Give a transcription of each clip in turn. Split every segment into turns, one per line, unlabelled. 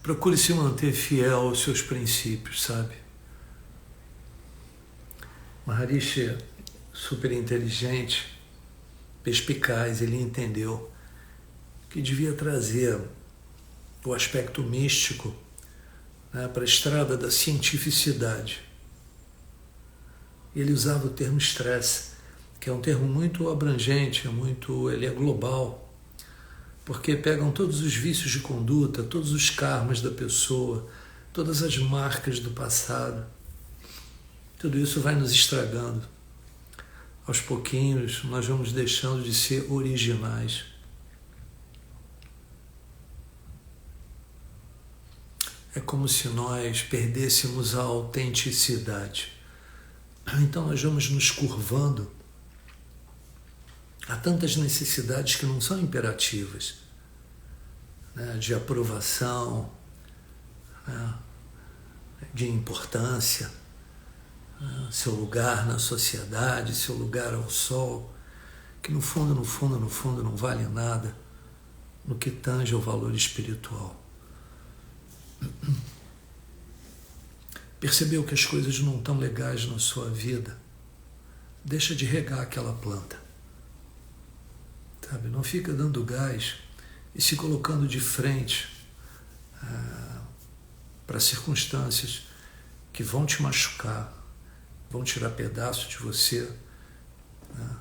Procure se manter fiel aos seus princípios, sabe? Maharishi, super inteligente, perspicaz, ele entendeu que devia trazer o aspecto místico, né, para a estrada da cientificidade. Ele usava o termo estresse, que é um termo muito abrangente, ele é global, porque pegam todos os vícios de conduta, todos os karmas da pessoa, todas as marcas do passado. Tudo isso vai nos estragando. Aos pouquinhos, nós vamos deixando de ser originais. É como se nós perdêssemos a autenticidade. Então nós vamos nos curvando a tantas necessidades que não são imperativas, né, de aprovação, né, de importância, né, seu lugar na sociedade, seu lugar ao sol, que no fundo não vale nada no que tange ao valor espiritual. Percebeu que as coisas não estão legais na sua vida? Deixa de regar aquela planta. Sabe? Não fica dando gás e se colocando de frente para circunstâncias que vão te machucar, vão tirar pedaço de você. Né?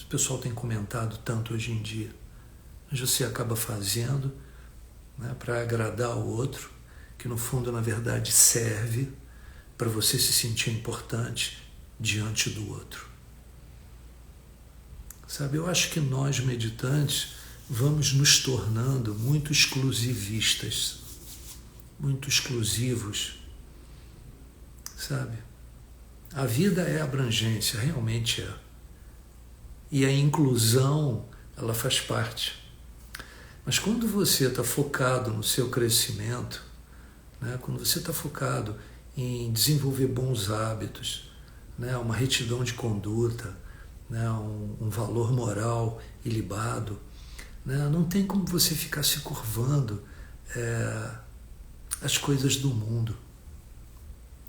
O pessoal tem comentado tanto hoje em dia. Mas você acaba fazendo, né, para agradar o outro, que no fundo, na verdade, serve para você se sentir importante diante do outro. Sabe, eu acho que nós, meditantes, vamos nos tornando muito exclusivistas, muito exclusivos, sabe? A vida é abrangência, realmente é. E a inclusão, ela faz parte. Mas quando você está focado no seu crescimento, né, quando você está focado em desenvolver bons hábitos, né, uma retidão de conduta, né, um valor moral ilibado, né, não tem como você ficar se curvando às coisas do mundo.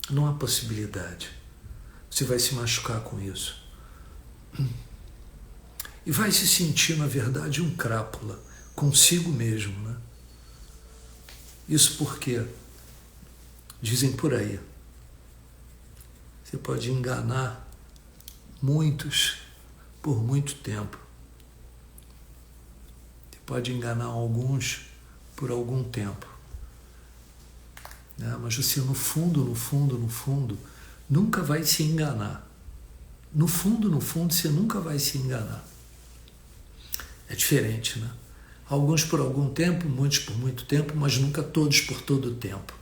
Não há possibilidade. Você vai se machucar com isso. E vai se sentir, na verdade, um crápula consigo mesmo, né? Isso porque, dizem por aí, você pode enganar muitos por muito tempo. Você pode enganar alguns por algum tempo. Né? Mas você, no fundo, nunca vai se enganar. No fundo, você nunca vai se enganar. É diferente, né? Alguns por algum tempo, muitos por muito tempo, mas nunca todos por todo o tempo.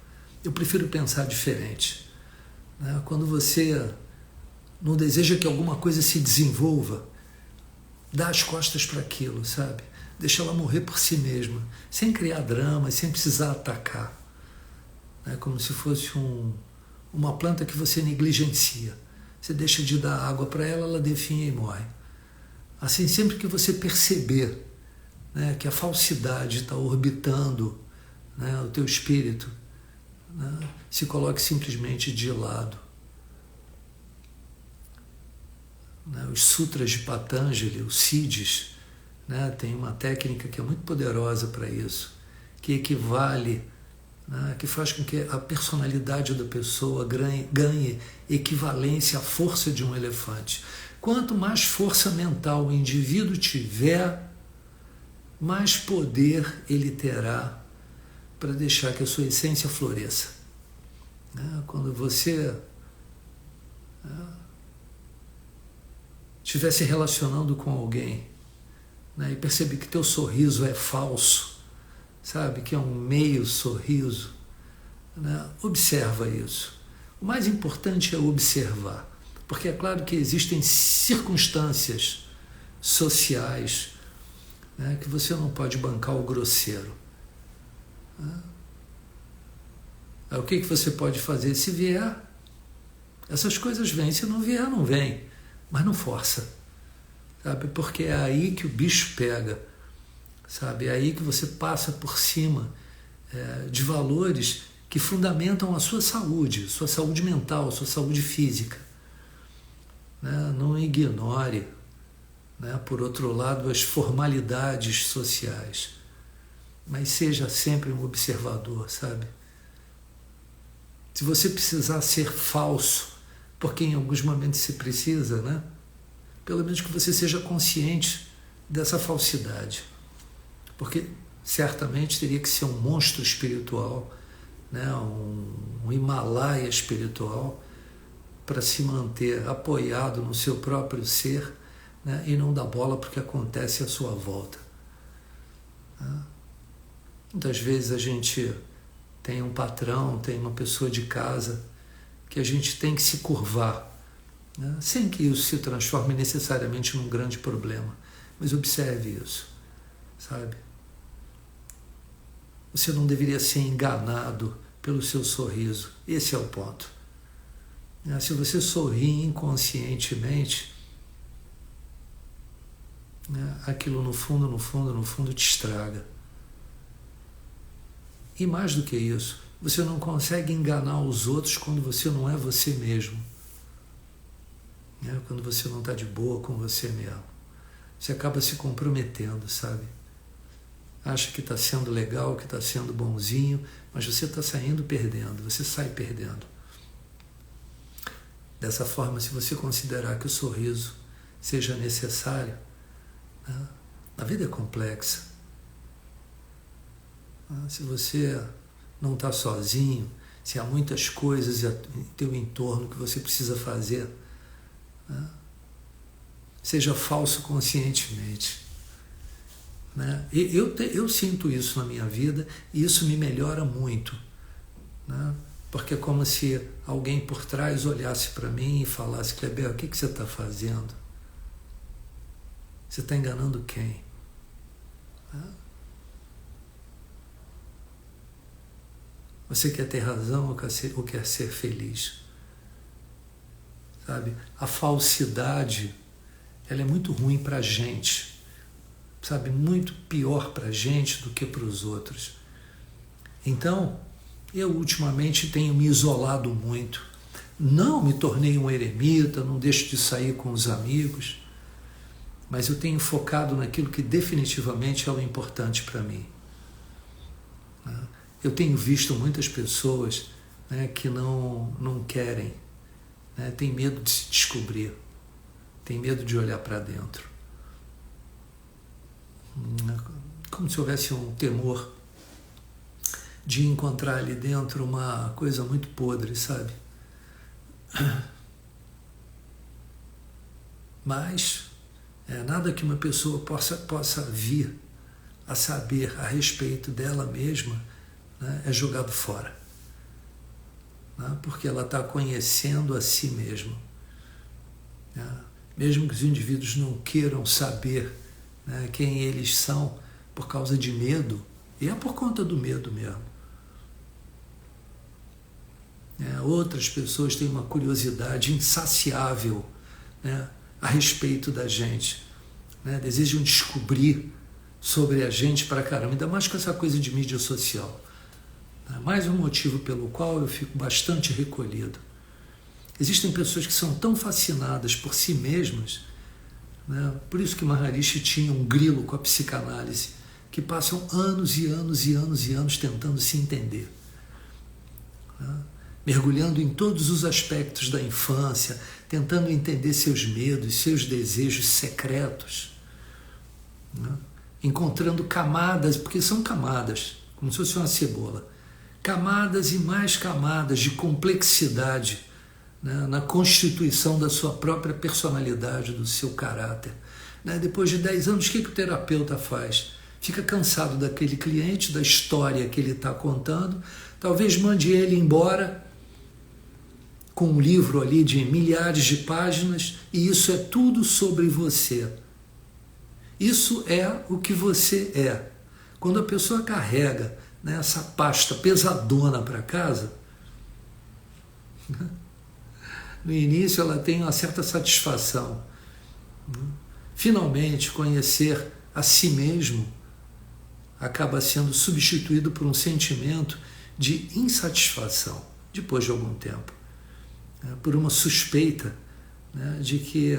Eu prefiro pensar diferente. Né? Quando você não deseja que alguma coisa se desenvolva, dá as costas para aquilo, sabe? Deixa ela morrer por si mesma, sem criar drama, sem precisar atacar. Né? Como se fosse uma planta que você negligencia. Você deixa de dar água para ela, ela definha e morre. Assim, sempre que você perceber, né, que a falsidade está orbitando, né, o teu espírito, né, se coloque simplesmente de lado. Né, os sutras de Patanjali, os Siddhis, né, tem uma técnica que é muito poderosa para isso, que equivale, né, que faz com que a personalidade da pessoa ganhe equivalência à força de um elefante. Quanto mais força mental o indivíduo tiver, mais poder ele terá para deixar que a sua essência floresça. Quando você estiver se relacionando com alguém, né, e perceber que teu sorriso é falso, sabe, que é um meio sorriso, né, observa isso. O mais importante é observar, porque é claro que existem circunstâncias sociais, né, que você não pode bancar o grosseiro. Né? O que você pode fazer? Se vier, essas coisas vêm. Se não vier, não vem. Mas não força. Sabe? Porque é aí que o bicho pega. Sabe? É aí que você passa por cima de valores que fundamentam a sua saúde mental, sua saúde física. Né? Não ignore, né, por outro lado, as formalidades sociais, mas seja sempre um observador, sabe? Se você precisar ser falso, porque em alguns momentos você precisa, né? Pelo menos que você seja consciente dessa falsidade, porque certamente teria que ser um monstro espiritual, né? um Himalaia espiritual, para se manter apoiado no seu próprio ser, né? E não dar bola porque acontece à sua volta. Né? Muitas vezes a gente tem um patrão, tem uma pessoa de casa que a gente tem que se curvar, né? Sem que isso se transforme necessariamente num grande problema. Mas observe isso, sabe? Você não deveria ser enganado pelo seu sorriso. Esse é o ponto. Se você sorri inconscientemente, aquilo no fundo te estraga. E mais do que isso, você não consegue enganar os outros quando você não é você mesmo. Quando você não está de boa com você mesmo. Você acaba se comprometendo, sabe? Acha que está sendo legal, que está sendo bonzinho, mas você está saindo perdendo, você sai perdendo. Dessa forma, se você considerar que o sorriso seja necessário, né? A vida é complexa. Se você não está sozinho, se há muitas coisas em teu entorno que você precisa fazer, né? Seja falso conscientemente. Né? Eu sinto isso na minha vida e isso me melhora muito. Né? Porque é como se alguém por trás olhasse para mim e falasse: Kleber, o que você está fazendo? Você está enganando quem? Você quer ter razão ou quer ser feliz? Sabe? A falsidade, ela é muito ruim para a gente. Sabe? Muito pior para a gente do que para os outros. Então, eu ultimamente tenho me isolado muito. Não me tornei um eremita, não deixo de sair com os amigos, mas eu tenho focado naquilo que definitivamente é o importante para mim. Eu tenho visto muitas pessoas, né, que não querem, né, tem medo de se descobrir, tem medo de olhar para dentro. Como se houvesse um temor de encontrar ali dentro uma coisa muito podre, sabe? Mas nada que uma pessoa possa vir a saber a respeito dela mesma, né, é jogado fora, né, porque ela está conhecendo a si mesma. Né? Mesmo que os indivíduos não queiram saber, né, quem eles são por causa de medo, e é por conta do medo mesmo. Outras pessoas têm uma curiosidade insaciável, né, a respeito da gente, né, desejam descobrir sobre a gente pra caramba, ainda mais com essa coisa de mídia social. Mais um motivo pelo qual eu fico bastante recolhido. Existem pessoas que são tão fascinadas por si mesmas, né, por isso que Maharishi tinha um grilo com a psicanálise, que passam anos e anos e anos e anos tentando se entender. Né? Mergulhando em todos os aspectos da infância, tentando entender seus medos, seus desejos secretos, né? Encontrando camadas, porque são camadas, como se fosse uma cebola, camadas e mais camadas de complexidade, né? Na constituição da sua própria personalidade, do seu caráter. Né? Depois de 10 anos, o que o terapeuta faz? Fica cansado daquele cliente, da história que ele está contando, talvez mande ele embora com um livro ali de milhares de páginas, e isso é tudo sobre você. Isso é o que você é. Quando a pessoa carrega, né, essa pasta pesadona para casa, no início ela tem uma certa satisfação. Finalmente conhecer a si mesmo, acaba sendo substituído por um sentimento de insatisfação, depois de algum tempo, né? Por uma suspeita, né, de que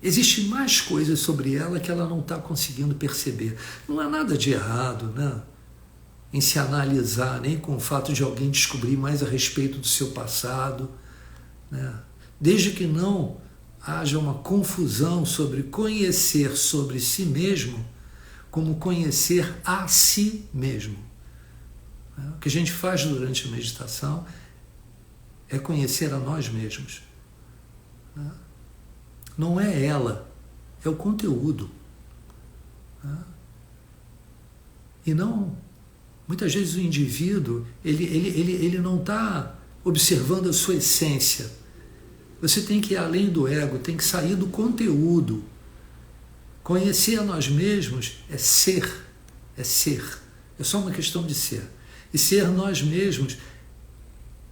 existem mais coisas sobre ela que ela não está conseguindo perceber. Não há nada de errado, né, em se analisar, nem com o fato de alguém descobrir mais a respeito do seu passado, né, desde que não haja uma confusão sobre conhecer sobre si mesmo como conhecer a si mesmo. O que a gente faz durante a meditação é conhecer a nós mesmos. Não é ela, é o conteúdo. E não, muitas vezes o indivíduo, ele não está observando a sua essência. Você tem que ir além do ego, tem que sair do conteúdo. Conhecer a nós mesmos é ser, é só uma questão de ser. E ser nós mesmos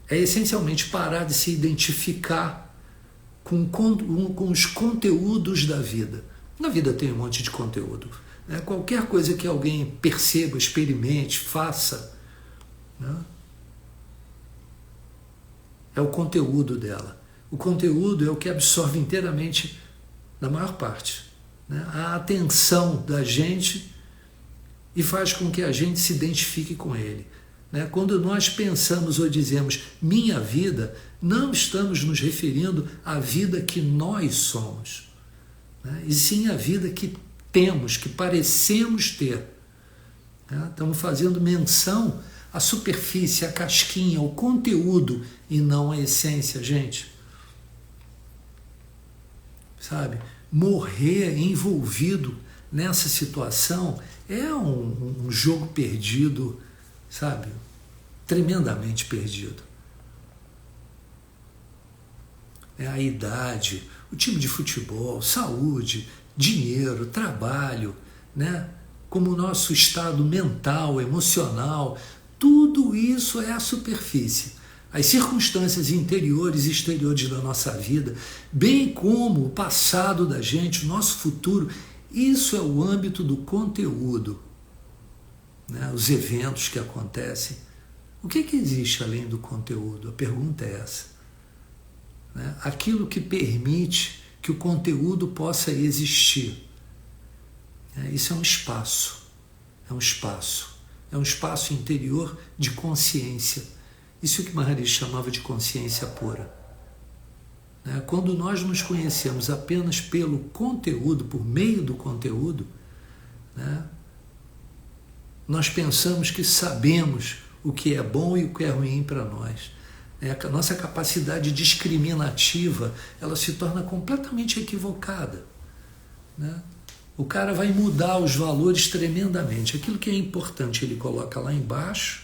é essencialmente parar de se identificar com os conteúdos da vida. Na vida tem um monte de conteúdo, né? Qualquer coisa que alguém perceba, experimente, faça, né, é o conteúdo dela. O conteúdo é o que absorve inteiramente, na maior parte, né, a atenção da gente e faz com que a gente se identifique com ele. Quando nós pensamos ou dizemos minha vida, não estamos nos referindo à vida que nós somos, né? E sim à vida que temos, que parecemos ter. Estamos fazendo menção à superfície, à casquinha, ao conteúdo e não à essência, gente. Sabe? Morrer envolvido nessa situação é um jogo perdido, sabe? Tremendamente perdido. É a idade, o time de futebol, saúde, dinheiro, trabalho, né? Como o nosso estado mental, emocional, tudo isso é a superfície. As circunstâncias interiores e exteriores da nossa vida, bem como o passado da gente, o nosso futuro, isso é o âmbito do conteúdo. Né? Os eventos que acontecem. O que existe além do conteúdo? A pergunta é essa. Né? Aquilo que permite que o conteúdo possa existir. Isso é um espaço. É um espaço. É um espaço interior de consciência. Isso é o que Maharishi chamava de consciência pura. Quando nós nos conhecemos apenas pelo conteúdo, por meio do conteúdo, né, nós pensamos que sabemos o que é bom e o que é ruim para nós. A nossa capacidade discriminativa, ela se torna completamente equivocada. Né? O cara vai mudar os valores tremendamente. Aquilo que é importante ele coloca lá embaixo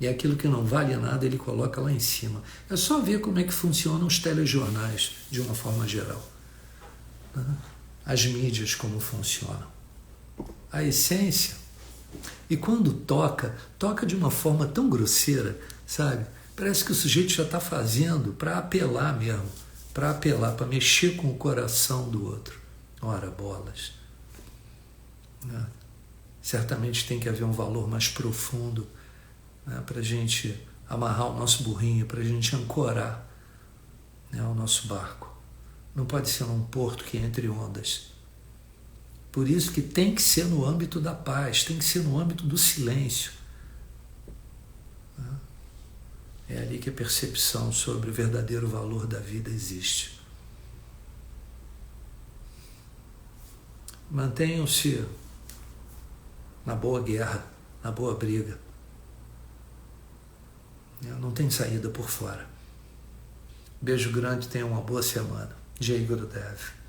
e aquilo que não vale nada ele coloca lá em cima. É só ver como é que funcionam os telejornais de uma forma geral. Né? As mídias como funcionam. A essência. E quando toca de uma forma tão grosseira, sabe? Parece que o sujeito já está fazendo para apelar mesmo, para mexer com o coração do outro. Ora, bolas. Né? Certamente tem que haver um valor mais profundo, né, para a gente amarrar o nosso burrinho, para a gente ancorar, né, o nosso barco. Não pode ser num porto que entre ondas. Por isso que tem que ser no âmbito da paz, tem que ser no âmbito do silêncio. É ali que a percepção sobre o verdadeiro valor da vida existe. Mantenham-se na boa guerra, na boa briga. Não tem saída por fora. Beijo grande, tenham uma boa semana. Jai Gurudev.